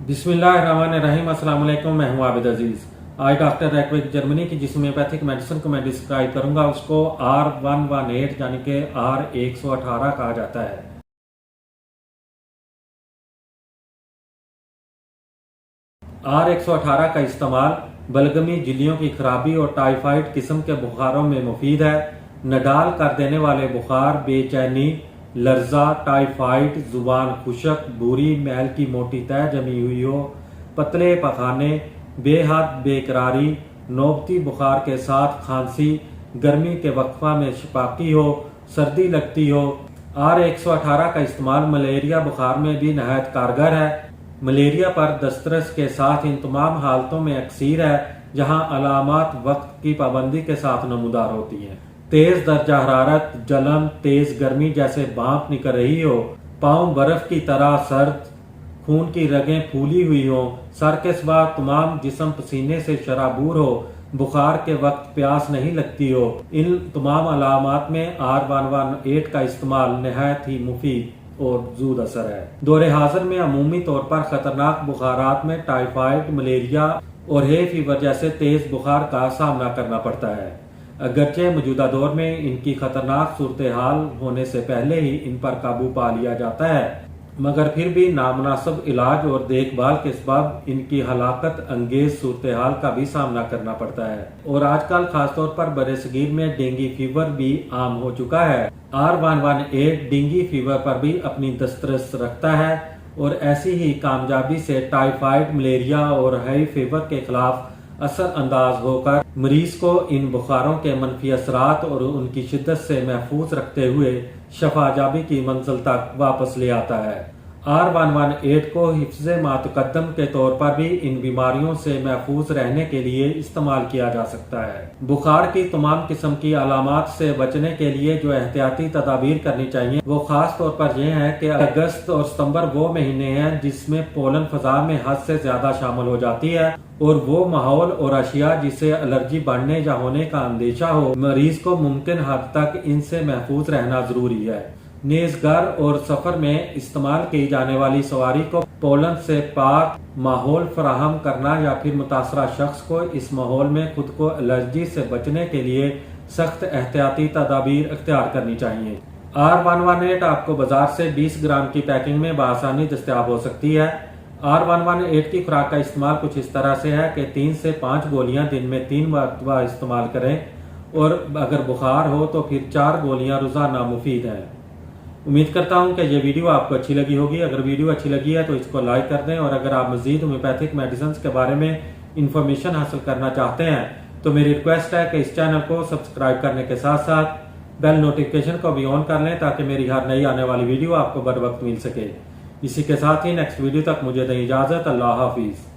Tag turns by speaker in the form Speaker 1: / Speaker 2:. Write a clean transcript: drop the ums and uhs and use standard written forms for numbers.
Speaker 1: बिस्मिल्लाहिर्रहमानिर्रहीम। अस्सलाम वालेकुम। मैं हूं आबिद अजीज। आज डॉक्टर रैकविक जर्मनी की जिस होम्योपैथिक मेडिसिन को मैं डिस्क्राइब करूंगा उसको R118 यानी कि R118 कहा जाता है। R118 का इस्तेमाल बलगमी झिल्लियों की खराबी और टाइफाइड किस्म के बुखारों में मुफीद है। नडाल कर देने वाले बुखार, बेचैनी, लर्जा, टाइफाइड, जुबान खुशक, भूरी मैल की मोटी तह जमी हुई हो, पतले पखाने, बेहद बेकरारी, नौबती बुखार के साथ खांसी, गर्मी के वक्फा में छपाकी हो, सर्दी लगती हो। R118 का इस्तेमाल मलेरिया बुखार में भी नहायत कारगर है। मलेरिया पर दस्तरस के साथ इन तमाम हालतों में अक्सीर है जहां अलामात वक्त की पाबंदी के साथ नमूदार होती हैं। तेज दर्जा हरारत, जलन, तेज गर्मी जैसे भाप निकल रही हो, पाँव बर्फ की तरह सर्द, खून की रगें फूली हुई हो, सर के सिवा तमाम जिस्म पसीने से शराबूर हो, बुखार के वक्त प्यास नहीं लगती हो, इन तमाम अलामात में R118 का इस्तेमाल नहायत ही मुफीद और जूद असर है। दौरे हाजिर में अमूमी तौर पर खतरनाक बुखारात में टाइफाइड, मलेरिया और हे फीवर जैसे तेज बुखार का सामना करना पड़ता है। अगरचे मौजूदा दौर में इनकी खतरनाक सूरत हाल होने से पहले ही इन पर काबू पा लिया जाता है, मगर फिर भी नामुनासिब इलाज और देखभाल के सबब इनकी हलाकत अंगेज सूरत हाल का भी सामना करना पड़ता है। और आजकल खासतौर पर बरसगीर में डेंगू फीवर भी आम हो चुका है। R118 डेंगू फीवर पर भी अपनी दस्तरस रखता है और ऐसी ही कामयाबी से टाइफाइड, मलेरिया और हाई फीवर के खिलाफ असर अंदाज होकर मरीज को इन बुखारों के मनफी असरात और उनकी शिद्दत से महफूज रखते हुए शफायाबी की मंजिल तक वापस ले आता है। R118 को हिफ्ज़े मातकद्दम के तौर पर भी इन बीमारियों से महफूज रहने के लिए इस्तेमाल किया जा सकता है। बुखार की तमाम किस्म की अलामात से बचने के लिए जो एहतियाती तदाबीर करनी चाहिए वो खास तौर पर यह है कि अगस्त और सितंबर वो महीने हैं जिसमें पोलन फजा में हद से ज्यादा शामिल हो जाती है और वो माहौल और अशिया जिसे एलर्जी बढ़ने या होने का अंदेशा हो, मरीज को मुमकिन हद तक इनसे महफूज रहना जरूरी है। नेज़गर और सफर में इस्तेमाल की जाने वाली सवारी को पोलन से पाक माहौल फराहम करना या फिर मुतासरा शख्स को इस माहौल में खुद को एलर्जी से बचने के लिए सख्त एहतियाती तदाबीर अख्तियार करनी चाहिए। R118 आपको बाजार से 20 ग्राम की पैकिंग में बआसानी दस्तयाब हो सकती है। R118 की खुराक का इस्तेमाल कुछ इस तरह से है कि 3 से 5 गोलियां दिन में 3 मरतबा इस्तेमाल करें और अगर बुखार हो तो फिर 4 गोलियां रोजाना मुफीद हैं। उम्मीद करता हूं कि ये वीडियो आपको अच्छी लगी होगी। अगर वीडियो अच्छी लगी है तो इसको लाइक कर दें और अगर आप मजीद होम्योपैथिक मेडिसिन के बारे में इंफॉर्मेशन हासिल करना चाहते हैं तो मेरी रिक्वेस्ट है कि इस चैनल को सब्सक्राइब करने के साथ साथ बेल नोटिफिकेशन को भी ऑन कर लें ताकि मेरी हर नई आने वाली वीडियो आपको बर वक्त मिल सके। इसी के साथ ही नेक्स्ट वीडियो तक मुझे दें इजाजत। अल्लाह हाफिज।